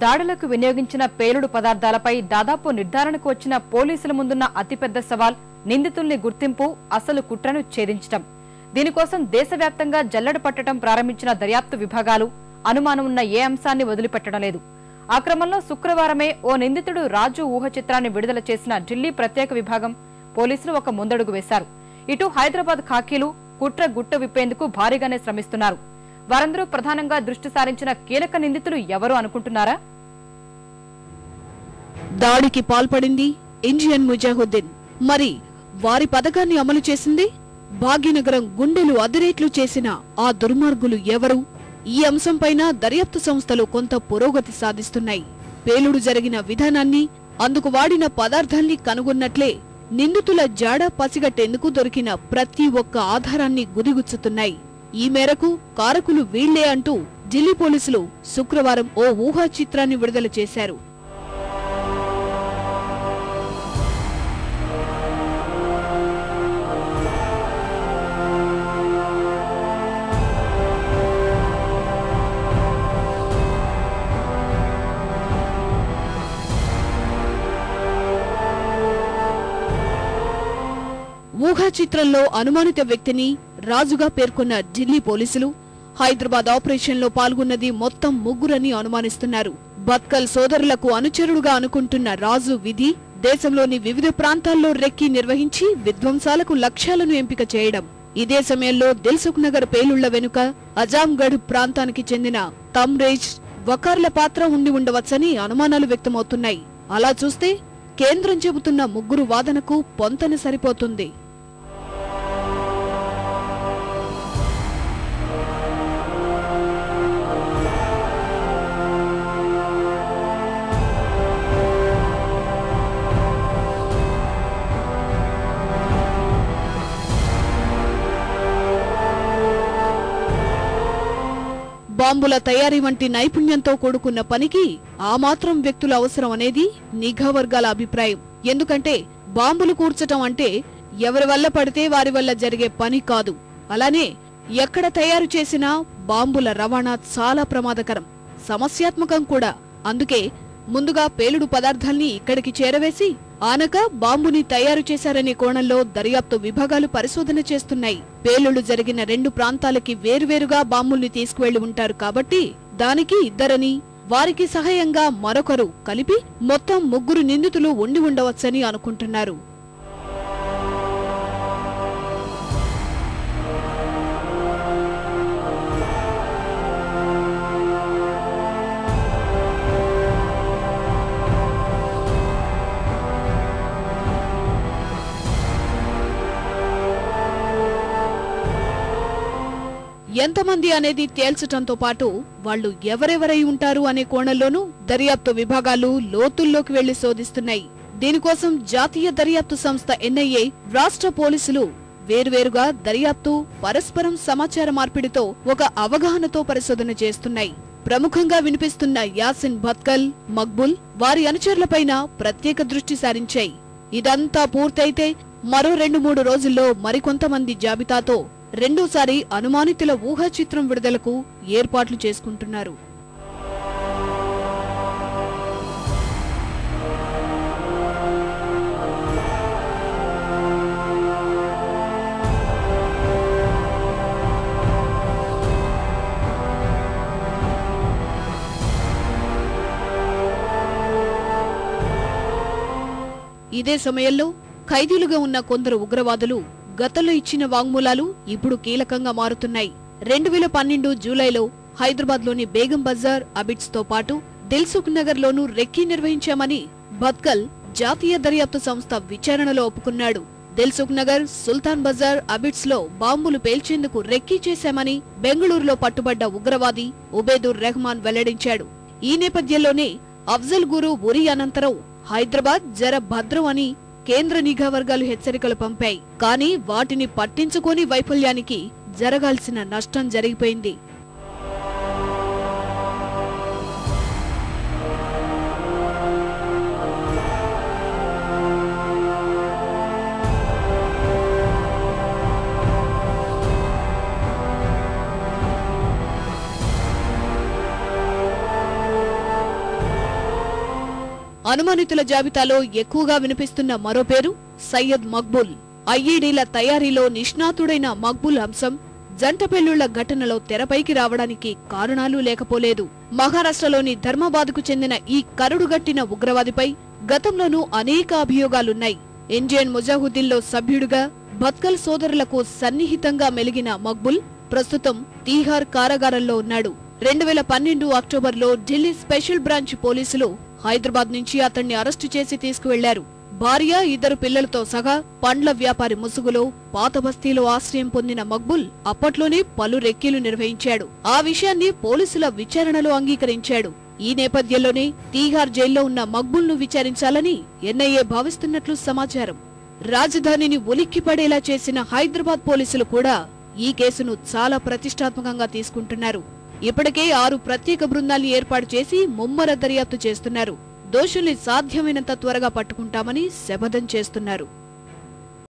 దాడులకు వినియోగించిన పేలుడు పదార్థాలపై దాదాపు నిర్ధారణకు వచ్చిన పోలీసుల ముందున్న అతిపెద్ద సవాల్ నిందితుల్ని గుర్తింపు, అసలు కుట్రను ఛేదించడం. దీనికోసం దేశవ్యాప్తంగా జల్లెడ పట్టడం ప్రారంభించిన దర్యాప్తు విభాగాలు అనుమానం ఉన్న ఏ అంశాన్ని వదిలిపెట్టడం లేదు. ఆ క్రమంలో శుక్రవారమే ఓ నిందితుడు రాజు ఊహ చిత్రాన్ని విడుదల చేసిన ఢిల్లీ ప్రత్యేక విభాగం పోలీసులు ఒక ముందడుగు వేశారు. ఇటు హైదరాబాద్ ఖాకీలు కుట్ర గుట్ట విప్పేందుకు భారీగానే శ్రమిస్తున్నారు. వారందరూ ప్రధానంగా దృష్టి సారించిన కీలక నిందితులు ఎవరు అనుకుంటున్నారా? దాడికి పాల్పడింది ఇండియన్ ముజాహిద్దీన్. మరి వారి పథకాన్ని అమలు చేసింది భాగ్యనగరం గుండెలు అదిరేట్లు చేసిన ఆ దుర్మార్గులు ఎవరు? ఈ అంశంపైన దర్యాప్తు సంస్థలు కొంత పురోగతి సాధిస్తున్నాయి. పేలుడు జరిగిన విధానాన్ని, అందుకు వాడిన పదార్థాల్ని కనుగొన్నట్లే నిందితుల జాడ పసిగట్టేందుకు దొరికిన ప్రతి ఒక్క ఆధారాన్ని గుదిగుచ్చుతున్నాయి. ఈ మేరకు కారకులు వీళ్లే అంటూ ఢిల్లీ పోలీసులు శుక్రవారం ఓ ఊహా చిత్రాన్ని విడుదల చేశారు. ఊహా చిత్రంలో అనుమానిత వ్యక్తిని రాజుగా పేర్కొన్న ఢిల్లీ పోలీసులు హైదరాబాద్ ఆపరేషన్లో పాల్గొన్నది మొత్తం ముగ్గురని అనుమానిస్తున్నారు. భత్కల్ సోదరులకు అనుచరుడుగా అనుకుంటున్న రాజు విధి దేశంలోని వివిధ ప్రాంతాల్లో రెక్కి నిర్వహించి విధ్వంసాలకు లక్ష్యాలను ఎంపిక చేయడం. ఇదే సమయంలో దిల్సుఖ్ నగర్ పేలుళ్ల వెనుక అజాంగఢ్ ప్రాంతానికి చెందిన తమ్రేజ్, వకార్ల పాత్ర ఉండి ఉండవచ్చని అనుమానాలు వ్యక్తమవుతున్నాయి. అలా చూస్తే కేంద్రం చెబుతున్న ముగ్గురు వాదనకు పొంతన సరిపోతుంది. బాంబుల తయారీ వంటి నైపుణ్యంతో కూడుకున్న పనికి ఆ మాత్రం వ్యక్తుల అవసరం అనేది నిఘా వర్గాల అభిప్రాయం. ఎందుకంటే బాంబులు కూర్చటం అంటే ఎవరి వల్ల పడితే వారి వల్ల జరిగే పని కాదు. అలానే ఎక్కడ తయారు చేసినా బాంబుల రవాణా చాలా ప్రమాదకరం, సమస్యాత్మకం కూడా. అందుకే ముందుగా పేలుడు పదార్థాల్ని ఇక్కడికి చేరవేసి ఆనక బాంబుని తయారు చేశారనే కోణంలో దర్యాప్తు విభాగాలు పరిశోధన చేస్తున్నాయి. పేలుళ్లు జరిగిన 2 ప్రాంతాలకి వేరువేరుగా బాంబుల్ని తీసుకువెళ్లి ఉంటారు కాబట్టి దానికి ఇద్దరని, వారికి సహాయంగా మరొకరు కలిపి మొత్తం ముగ్గురు నిందితులు ఉండి ఉండవచ్చని అనుకుంటున్నారు. ఎంతమంది అనేది తేల్చటంతో పాటు వాళ్లు ఎవరెవరై ఉంటారు అనే కోణంలోనూ దర్యాప్తు విభాగాలు లోతుల్లోకి వెళ్లి శోధిస్తున్నాయి. దీనికోసం జాతీయ దర్యాప్తు సంస్థ ఎన్ఐఏ, రాష్ట్ర పోలీసులు వేర్వేరుగా దర్యాప్తు, పరస్పరం సమాచార మార్పిడితో ఒక అవగాహనతో పరిశోధన చేస్తున్నాయి. ప్రముఖంగా వినిపిస్తున్న యాసిన్ భత్కల్, మక్బుల్, వారి అనుచరులపైన ప్రత్యేక దృష్టి సారించాయి. ఇదంతా పూర్తయితే మరో 2-3 రోజుల్లో మరికొంతమంది జాబితాతో రెండోసారి అనుమానితుల ఊహా చిత్రం విడుదలకు ఏర్పాట్లు చేసుకుంటున్నారు. ఇదే సమయంలో ఖైదీలుగా ఉన్న కొందరు ఉగ్రవాదులు గతంలో ఇచ్చిన వాంగ్మూలాలు ఇప్పుడు కీలకంగా మారుతున్నాయి. 2012 జూలైలో హైదరాబాద్లోని బేగం బజార్, అబిడ్స్ తో పాటు దిల్సుఖ్ నగర్ లోనూ రెక్కీ నిర్వహించామని భత్కల్ జాతీయ దర్యాప్తు సంస్థ విచారణలో ఒప్పుకున్నాడు. దిల్సుఖ్ నగర్, సుల్తాన్ బజార్, అబిడ్స్ లో బాంబులు పేల్చేందుకు రెక్కీ చేశామని బెంగళూరులో పట్టుబడ్డ ఉగ్రవాది ఉబేదుర్ రెహమాన్ వెల్లడించాడు. ఈ నేపథ్యంలోనే అఫ్జల్ గురు ఉరి అనంతరం హైదరాబాద్ జర భద్రం అని కేంద్ర నిఘా వర్గాలు హెచ్చరికలు పంపాయి. కానీ వాటిని పట్టించుకోని వైఫల్యానికి జరగాల్సిన నష్టం జరిగిపోయింది. అనుమానితుల జాబితాలో ఎక్కువగా వినిపిస్తున్న మరో పేరు సయ్యద్ మక్బూల్. ఐఈడీల తయారీలో నిష్ణాతుడైన మక్బూల్ అంశం జంట పెళ్లిళ్ల ఘటనలో తెరపైకి రావడానికి కారణాలు లేకపోలేదు. మహారాష్ట్రలోని ధర్మాబాద్కు చెందిన ఈ కరుడుగట్టిన ఉగ్రవాదిపై గతంలోనూ అనేక అభియోగాలున్నాయి. ఇండియన్ ముజాహిద్దీన్లో సభ్యుడిగా భత్కల్ సోదరులకు సన్నిహితంగా మెలిగిన మక్బూల్ ప్రస్తుతం తీహార్ కారాగారంలో ఉన్నాడు. 2012 అక్టోబర్లో ఢిల్లీ స్పెషల్ బ్రాంచ్ పోలీసులు హైదరాబాద్ నుంచి అతన్ని అరెస్టు చేసి తీసుకువెళ్లారు. భార్య, 2 పిల్లలతో సహా పండ్ల వ్యాపారి ముసుగులో పాత బస్తీలో ఆశ్రయం పొందిన మక్బూల్ అప్పట్లోనే పలు రెక్కీలు నిర్వహించాడు. ఆ విషయాన్ని పోలీసుల విచారణలో అంగీకరించాడు. ఈ నేపథ్యంలోనే తీహార్ జైల్లో ఉన్న మక్బూల్ను విచారించాలని ఎన్ఐఏ భావిస్తున్నట్లు సమాచారం. రాజధానిని ఉలిక్కిపడేలా చేసిన హైదరాబాద్ పోలీసులు కూడా ఈ కేసును చాలా ప్రతిష్టాత్మకంగా తీసుకుంటున్నారు. ఇప్పటికే 6 ప్రత్యేక బృందాల్ని ఏర్పాటు చేసి ముమ్మర దర్యాప్తు చేస్తున్నారు. దోషుల్ని సాధ్యమైనంత త్వరగా పట్టుకుంటామని శపథం చేస్తున్నారు.